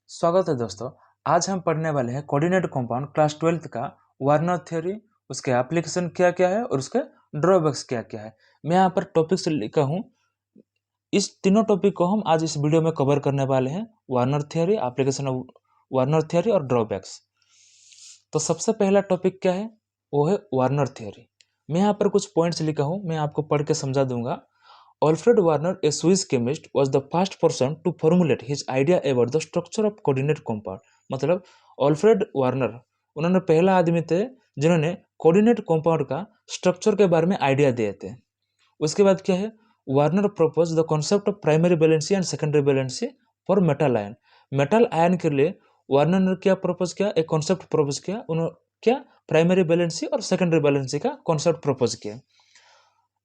स्वागत है दोस्तों। आज हम पढ़ने वाले हैं कोऑर्डिनेट कंपाउंड क्लास 12th का वार्नर थ्योरी, उसके एप्लीकेशन क्या क्या है और उसके ड्रॉबैक्स क्या क्या है। मैं यहाँ पर टॉपिक्स लिखा हूँ। इस तीनों टॉपिक को हम आज इस वीडियो में कवर करने वाले हैं। Warner theory, application of Warner theory और ड्रॉबैक्स। तो सबसे पहला टॉपिक क्या है, वो है वार्नर थ्योरी। मैं यहाँ पर कुछ पॉइंट्स लिखा हूँ, मैं आपको पढ़ के समझा दूंगा। Alfred Warner, a Swiss chemist, was the first person to formulate his idea about the structure of coordinate compound। मतलब ऑल्फ्रेड वार्नर उन्होंने पहला आदमी थे जिन्होंने कोऑर्डिनेट कंपाउंड का स्ट्रक्चर के बारे में आइडिया दिए थे। उसके बाद क्या है, Warner propose the concept of primary valency and secondary valency for metal ion. Metal ion के लिए वार्नर ने क्या प्रपोज किया, एक कॉन्सेप्ट प्रपोज किया। उन्होंने क्या, प्राइमरी वैलेंसी और सेकेंडरी वैलेंसी का कॉन्सेप्ट प्रपोज किया।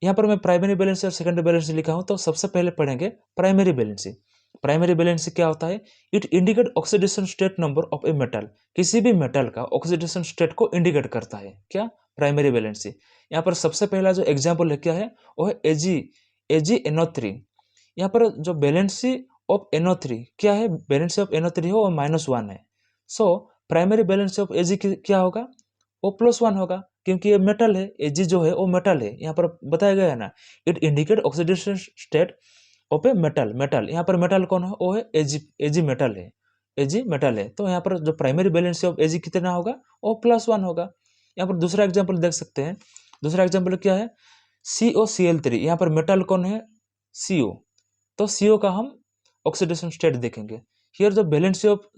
यहाँ पर मैं प्राइमरी बैलेंसी और सेकेंडरी बैलेंसी लिखा हूं, तो सबसे पहले पढ़ेंगे प्राइमरी बैलेंसी। प्राइमरी बैलेंसी क्या होता है, it indicate oxidation state number of a metal. किसी भी मेटल का ऑक्सीडेशन स्टेट को इंडिकेट करता है क्या, प्राइमरी बैलेंसी। यहाँ पर सबसे पहला जो एग्जाम्पल है क्या है, वो है AgNO3। यहाँ पर जो बैलेंसी ऑफ NO3 क्या है, बैलेंसी ऑफ NO3 है वो -1 है। So primary valency of Ag क्या होगा, वो +1 होगा, क्योंकि ये मेटल है। Ag जो है वो मेटल है, यहाँ पर बताया गया है ना, it indicate oxidation state of a metal. Metal यहाँ पर मेटल कौन है, वो है Ag मेटल है, Ag मेटल है। तो यहाँ पर जो प्राइमरी बैलेंसी ऑफ Ag कितना होगा, वो +1 होगा। यहाँ पर दूसरा एग्जाम्पल देख सकते हैं। दूसरा एग्जाम्पल क्या है, COCl3। यहाँ पर मेटल कौन है, CO। तो CO का हम ऑक्सीडेशन स्टेट देखेंगे। हियर जो valency of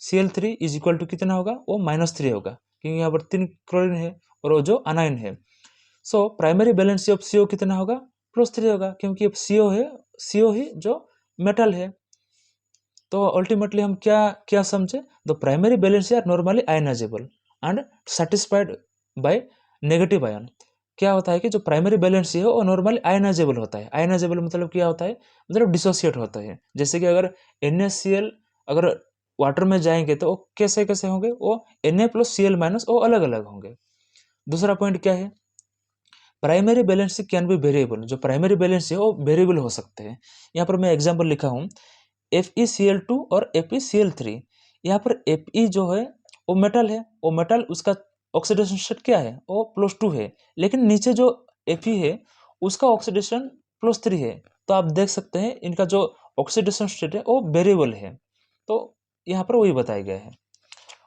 Cl3 is equal to कितना होगा, वो -3 होगा, क्योंकि यहाँ पर 3 क्लोरीन है और वो जो अनाइन है। So primary valency of CO कितना होगा, +3 होगा, क्योंकि अब CO है, CO ही जो मेटल है। तो अल्टीमेटली हम क्या क्या समझे, the primary valency are normally ionisable and satisfied by negative ion. क्या होता है कि जो प्राइमरी बैलेंसी है वो नॉर्मली आयनाइजेबल होता है। आयनाइजेबल मतलब क्या होता है, मतलब डिसोसिएट होता है। जैसे कि अगर NaCl अगर वाटर में जाएंगे तो वो कैसे कैसे होंगे, वो Na + Cl- वो अलग अलग होंगे। दूसरा पॉइंट क्या है, primary valency can be variable. जो प्राइमरी बैलेंसी है वो वेरिएबल हो सकते हैं। यहाँ पर मैं एग्जाम्पल लिखा हूँ, FeCl2 और FeCl3। यहाँ पर Fe जो है वो मेटल है, वो मेटल उसका ऑक्सीडेशन स्टेट क्या है, वो +2 है। लेकिन नीचे जो Fe है उसका ऑक्सीडेशन +3 है। तो आप देख सकते हैं इनका जो ऑक्सीडेशन स्टेट है वो वेरिएबल है। तो यहाँ पर वही बताया गया है।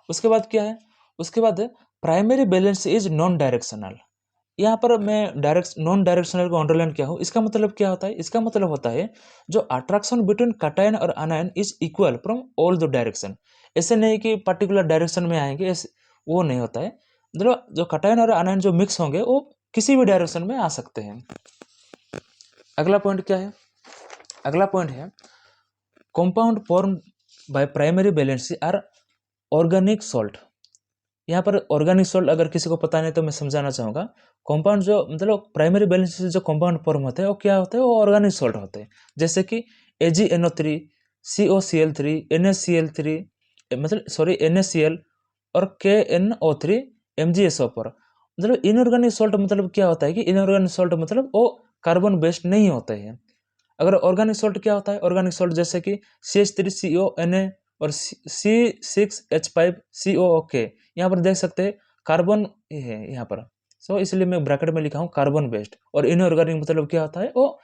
उसके बाद क्या है, उसके बाद primary balance is non directional. यहाँ पर मैं नॉन डायरेक्शनल को अंडरलाइन किया हूँ। इसका मतलब क्या होता है, इसका मतलब होता है जो अट्रैक्शन बिटवीन कैटायन और anion is equal from all the direction. ऐसे नहीं कि पर्टिकुलर डायरेक्शन में आएंगे, वो नहीं होता है। मतलब जो कैटायन और आनायन जो मिक्स होंगे वो किसी भी डायरेक्शन में आ सकते हैं। अगला पॉइंट क्या है, अगला पॉइंट है compound form by primary valency are organic salt. यहाँ पर ऑर्गेनिक सॉल्ट अगर किसी को पता नहीं तो मैं समझाना चाहूँगा। कंपाउंड जो मतलब प्राइमरी बैलेंस से जो कंपाउंड फॉर्म होते हैं वो क्या होते हैं, वो ऑर्गेनिक सॉल्ट होते हैं। जैसे कि AgNO3, COCl3, NaCl3, NaCl और KNO3, MgSO4। मतलब इनऑर्गेनिक सॉल्ट मतलब क्या होता है कि इनऑर्गेनिक सॉल्ट मतलब वो कार्बन बेस्ड नहीं होते हैं। अगर ऑर्गेनिक सॉल्ट क्या होता है, ऑर्गेनिक सॉल्ट जैसे कि CH3CONa और C6H5COOK। यहाँ पर देख सकते हैं कार्बन है यहाँ पर। सो इसलिए मैं ब्रैकेट में लिखा हूँ कार्बन बेस्ड। और इनऑर्गेनिक मतलब क्या होता है, वो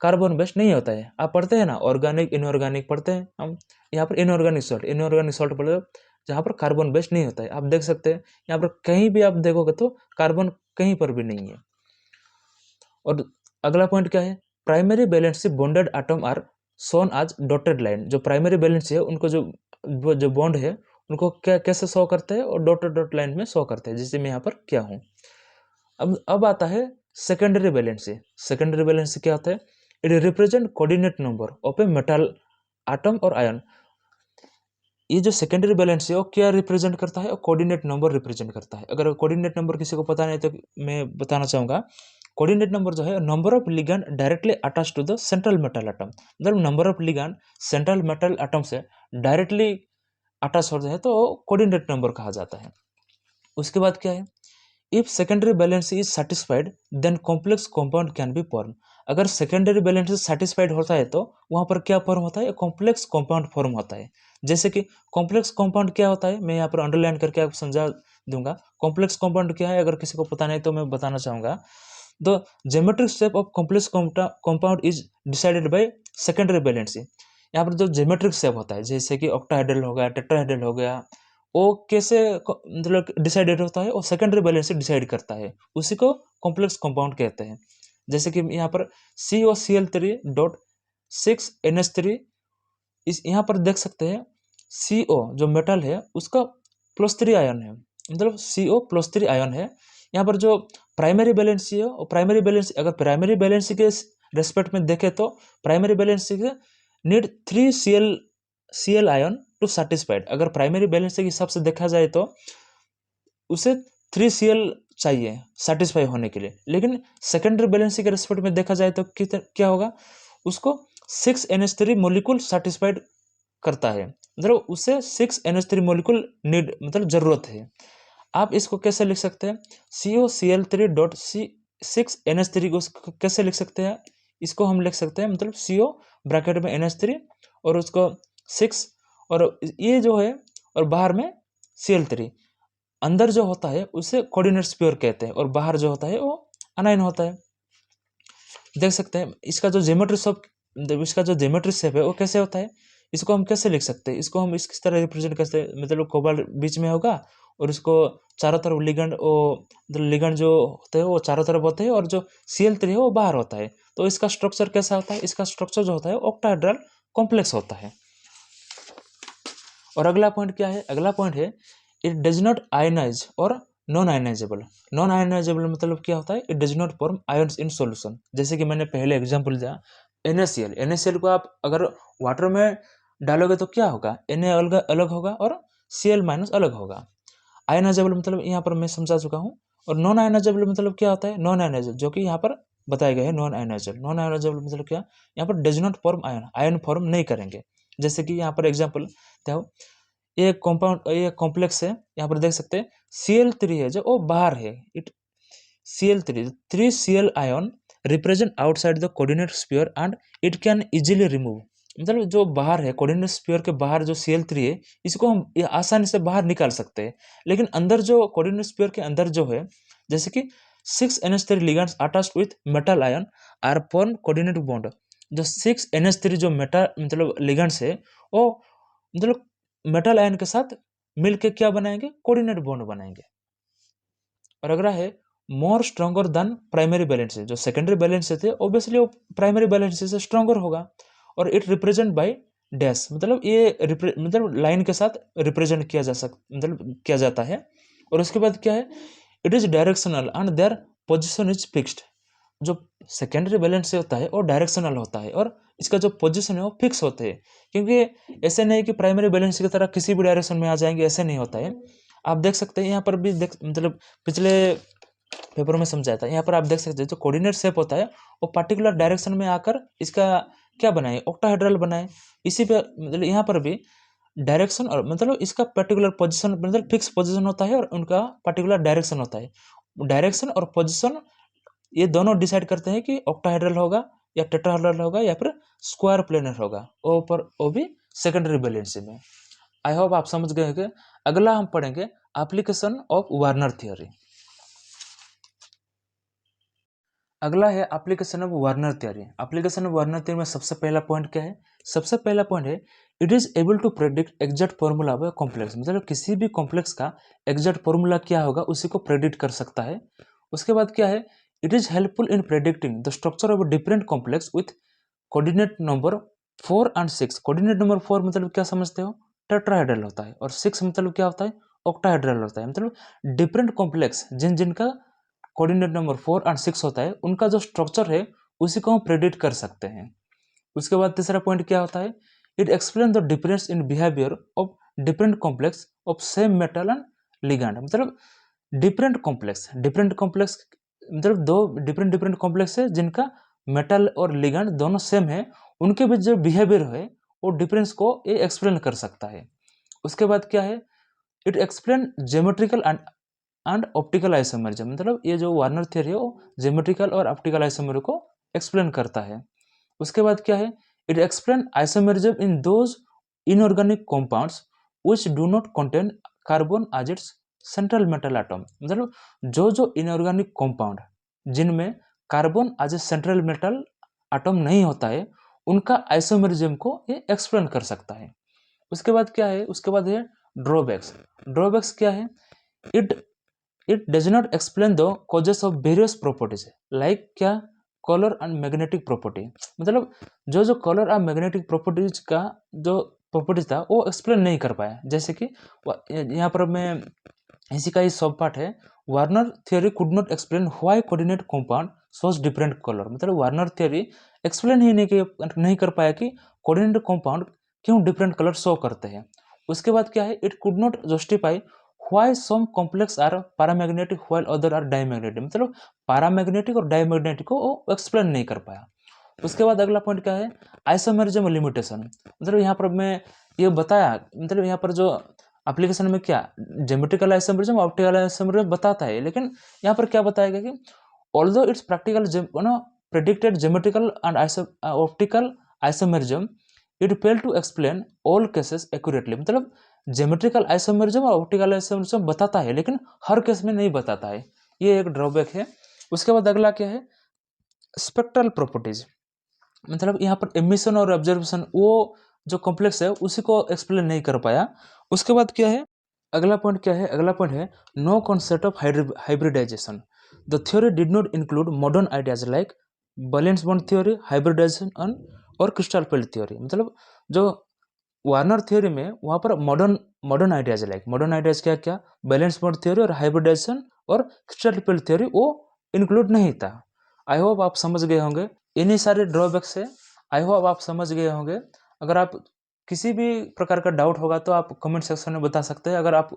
कार्बन बेस्ड नहीं होता है। आप पढ़ते हैं ना, ऑर्गेनिक इनऑर्गेनिक पढ़ते हैं हम। यहाँ पर इनऑर्गेनिक सॉल्ट मतलब जहाँ पर कार्बन बेस्ड नहीं होता है। आप देख सकते हैं यहाँ पर कहीं भी आप देखोगे तो कार्बन कहीं पर भी नहीं है। और अगला पॉइंट क्या है, primary valency bonded atom are shown as dotted line. जो प्राइमरी बैलेंसी है उनको जो बॉन्ड है उनको क्या कैसे शो करते हैं, और डॉट लाइन में शो करते हैं, जैसे मैं यहाँ पर क्या हूँ। अब आता है सेकेंडरी बैलेंसी। सेकेंडरी बैलेंसी क्या होता है, it represent coordinate number of a metal atom और आयन। ये जो सेकेंडरी बैलेंस है वो क्या रिप्रेजेंट करता है, कोऑर्डिनेट नंबर रिप्रेजेंट करता है। अगर कोऑर्डिनेट नंबर किसी को पता नहीं तो मैं बताना चाहूँगा। कोऑर्डिनेट नंबर जो है number of ligand directly attach to the central metal atom. मतलब number of ligand central metal atom से डायरेक्टली अटैच होते हैं तो कोऑर्डिनेट नंबर कहा जाता है। उसके बाद क्या है, if secondary balance is satisfied then complex compound can be form. अगर सेकेंडरी बैलेंस सेटिस्फाइड होता है तो वहाँ पर क्या फॉर्म होता है, कॉम्प्लेक्स कंपाउंड फॉर्म होता है। जैसे कि कॉम्प्लेक्स कंपाउंड क्या होता है, मैं यहाँ पर अंडरलाइन करके आपको समझा दूंगा। कॉम्प्लेक्स कंपाउंड क्या है, अगर किसी को पता नहीं तो मैं बताना चाहूँगा। The geometric shape of complex compound is decided by secondary balance. यहाँ पर जो ज्योमेट्रिक शेप होता है, जैसे कि ऑक्टाहेड्रल हो गया, टेट्राहेड्रल हो गया, वो कैसे मतलब डिसाइडेड होता है, वो सेकेंडरी बैलेंस से डिसाइड करता है, उसी को कॉम्प्लेक्स कंपाउंड कहते हैं। जैसे कि यहाँ पर COCl3.6NH3, इस यहाँ पर देख सकते हैं CO जो मेटल है उसका +3 आयन है, मतलब CO+3 आयन है। यहाँ पर जो प्राइमरी बैलेंस है, और प्राइमरी बैलेंस अगर प्राइमरी बैलेंस के रेस्पेक्ट में देखें तो प्राइमरी बैलेंस के need 3 Cl ion to satisfied. अगर प्राइमरी बैलेंस के हिसाब से देखा जाए तो उसे 3 Cl चाहिए सेटिस्फाई होने के लिए, लेकिन सेकेंडरी बैलेंस के रेस्पेक्ट में देखा जाए तो क्या होगा, उसको 6NH3 मोलिक्यूल सेटिस्फाइड करता है, मतलब उसे 6NH3 मोलिक्यूल नीड मतलब जरूरत है। आप इसको कैसे लिख सकते हैं, COCl3.6NH3 को कैसे लिख सकते हैं, इसको हम लिख सकते हैं मतलब CO ब्रैकेट में NH3 और उसको 6 और ये जो है और बाहर में Cl3, अंदर जो होता है उसे कोऑर्डिनेट स्फीयर कहते हैं और बाहर जो होता है वो अनायन होता है। देख सकते हैं इसका जो ज्योमेट्री शेप है वो कैसे होता है, इसको हम कैसे लिख सकते हैं, इसको हम इस तरह रिप्रेजेंट कर सकते हैं, मतलब कोबाल्ट बीच में होगा और इसको चारों तरफ लिगेंड जो होते हैं वो चारों तरफ होते हैं और जो Cl3 है वो बाहर होता है। तो इसका स्ट्रक्चर कैसा होता है, इसका स्ट्रक्चर जो होता है ऑक्टाहेड्रल कॉम्प्लेक्स होता है। और अगला पॉइंट क्या है, अगला पॉइंट है इट डज नॉट आयनाइज और नॉन आयनाइजेबल। नॉन आयनाइजेबल मतलब क्या होता है, it does not form ions in solution. जैसे कि मैंने पहले एग्जांपल दिया NaCl को आप अगर वाटर में डालोगे तो क्या होगा, Na अलग अलग होगा और Cl- अलग होगा। आयनाइजेबल मतलब यहाँ पर मैं समझा चुका हूँ। और नॉन आयनाइजेबल मतलब क्या होता है, नॉन आयनाइजेबल जो कि यहाँ पर बताया गया है। नॉन आयनाइजेबल मतलब क्या, यहाँ पर does not form ion form नहीं करेंगे। जैसे कि यहाँ पर एग्जाम्पल क्या, ये कंपाउंड ये कॉम्प्लेक्स है, यहाँ पर देख सकते हैं Cl3 है जो वो बाहर है, it Cl3 3 Cl ion represent outside the coordinate sphere and it can easily remove. मतलब जो बाहर है कोऑर्डिनेट स्फीयर के बाहर जो Cl3 है इसको हम आसानी से बाहर निकाल सकते हैं, लेकिन अंदर जो कोऑर्डिनेट स्फीयर के अंदर जो है, जैसे कि 6NH3 ligands attached with metal ion are form coordinate bond. जो 6NH3 जो मेटल मतलब लिगेंड्स है वो मतलब मेटल आयन के साथ मिलके क्या बनाएंगे, कोऑर्डिनेट बॉन्ड बनाएंगे। और अगला है more stronger than primary balance, जो सेकेंडरी बैलेंस थे ऑब्वियसली वो प्राइमरी बैलेंस से स्ट्रॉन्गर होगा। और इट रिप्रेजेंट बाय डैश, मतलब ये मतलब लाइन के साथ रिप्रेजेंट किया जा मतलब किया जाता है। और उसके बाद क्या है, it is directional and their position is fixed. जो सेकेंडरी बैलेंस से होता है वो डायरेक्शनल होता है और इसका जो पोजीशन है वो फिक्स होते हैं, क्योंकि ऐसे नहीं कि प्राइमरी बैलेंस की तरह किसी भी डायरेक्शन में आ जाएंगे, ऐसे नहीं होता है। आप देख सकते हैं यहाँ पर भी मतलब पिछले पेपर में समझाया था, यहाँ पर आप देख सकते हैं जो कोऑर्डिनेट शेप होता है वो पर्टिकुलर डायरेक्शन में आकर इसका क्या बनाए, ऑक्टाहेड्रल बनाए। इसी पे मतलब यहाँ पर भी डायरेक्शन और मतलब इसका पर्टिकुलर पोजीशन मतलब फिक्स पोजीशन होता है और उनका पर्टिकुलर डायरेक्शन होता है। डायरेक्शन और पोजीशन ये दोनों डिसाइड करते हैं कि ऑक्टाहेड्रल होगा या टेट्राहेड्रल होगा या फिर स्क्वायर प्लेनर होगा, वो भी सेकेंडरी बैलेंस में। आई होप आप समझ गए कि अगला हम पढ़ेंगे एप्लीकेशन ऑफ वार्नर थ्योरी। अगला है application of Warner theory. Application of Warner theory में सबसे पहला पॉइंट क्या है, सबसे पहला पॉइंट है it is able to predict exact formula of a complex. मतलब किसी भी कॉम्प्लेक्स का एग्जैक्ट फॉर्मूला क्या होगा उसी को प्रेडिक्ट कर सकता है। उसके बाद क्या है, it is helpful in predicting the structure of different complex with coordinate number 4 and 6। Coordinate number 4 मतलब क्या समझते हो, टेट्राहेड्रल होता है, और 6 मतलब क्या होता है, ऑक्टाहेड्रल होता है। मतलब डिफरेंट कॉम्प्लेक्स जिनका कोऑर्डिनेट नंबर 4 एंड 6 होता है उनका जो स्ट्रक्चर है उसी को हम प्रेडिक्ट कर सकते हैं। उसके बाद तीसरा पॉइंट क्या होता है, it explain the difference in behaviour of different complex of same metal and ligand. मतलब डिफरेंट कॉम्प्लेक्स मतलब दो डिफरेंट कॉम्प्लेक्स है जिनका मेटल और लिगैंड दोनों सेम है, उनके बीच जो बिहेवियर है वो डिफरेंस को ये एक्सप्लेन कर सकता है। उसके बाद क्या है, it explain geometrical and optical isomerism. मतलब ये जो वार्नर थ्योरी है वो ज्योमेट्रिकल और ऑप्टिकल आइसोमर को एक्सप्लेन करता है। उसके बाद क्या है, it explain isomerism in those inorganic compounds which do not contain carbon as its central metal atom. मतलब जो जो इनऑर्गेनिक कंपाउंड जिनमें carbon as a central metal atom नहीं होता है, उनका आइसोमेरिज्म को ये एक्सप्लेन कर सकता है। उसके बाद क्या है, उसके बाद है ड्रॉबैक्स। ड्रॉबैक्स क्या है, it it does not explain the causes of various properties, like क्या, कलर एंड मैग्नेटिक प्रॉपर्टी। मतलब जो जो कलर और मैग्नेटिक प्रॉपर्टीज का जो प्रॉपर्टीज था वो एक्सप्लेन नहीं कर पाया। जैसे कि यहाँ पर मैं इसी का ही सब पार्ट है, Werner theory could not explain why coordinate compound shows different colour. मतलब वार्नर थ्योरी एक्सप्लेन ही नहीं कर पाया कि कोऑर्डिनेट कंपाउंड क्यों डिफरेंट कलर शो करते हैं। उसके बाद क्या है, it could not justify why some complex are paramagnetic while other are diamagnetic. मतलब पैरामैग्नेटिक और डायमैग्नेटिक को वो एक्सप्लेन नहीं कर पाया। उसके बाद अगला पॉइंट क्या है, आइसोमेरिज्म लिमिटेशन। मतलब यहाँ पर मैं ये बताया, मतलब यहाँ पर जो एप्लीकेशन में क्या ज्योमेट्रिकल आइसोमेरिज्म ऑप्टिकल आइसोमेरिज्म बताता है, लेकिन यहाँ पर क्या बताएगा कि although it's practical predicted geometrical and optical isomerism, it fail to explain all cases accurately. मतलब ज्योमेट्रिकल आइसोमेरिज्म और ऑप्टिकल आइसोमेरिज्म बताता है लेकिन हर केस में नहीं बताता है, ये एक ड्रॉबैक है। उसके बाद अगला क्या है, स्पेक्ट्रल प्रॉपर्टीज। मतलब यहाँ पर एमिशन और ऑब्जर्वेशन वो जो कॉम्प्लेक्स है उसी को एक्सप्लेन नहीं कर पाया। उसके बाद क्या है, अगला पॉइंट क्या है, अगला पॉइंट है no concept of hybridization. The theory did not include modern ideas like valence bond theory, hybridization और क्रिस्टल फील्ड थ्योरी। मतलब जो वार्नर थ्योरी में वहाँ पर modern modern ideas like, modern ideas क्या क्या, बैलेंस बॉन्ड थ्योरी और हाइब्रिडाइजेशन और क्रिस्टल फील्ड थ्योरी वो इंक्लूड नहीं था। आई होप आप समझ गए होंगे, इन्हीं सारे ड्रॉबैक्स है। आई होप आप समझ गए होंगे। अगर आप किसी भी प्रकार का डाउट होगा तो आप कमेंट सेक्शन में बता सकते हैं। अगर आप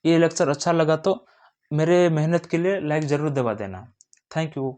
ये लेक्चर अच्छा लगा तो मेरे मेहनत के लिए लाइक ज़रूर दबा देना। Thank you.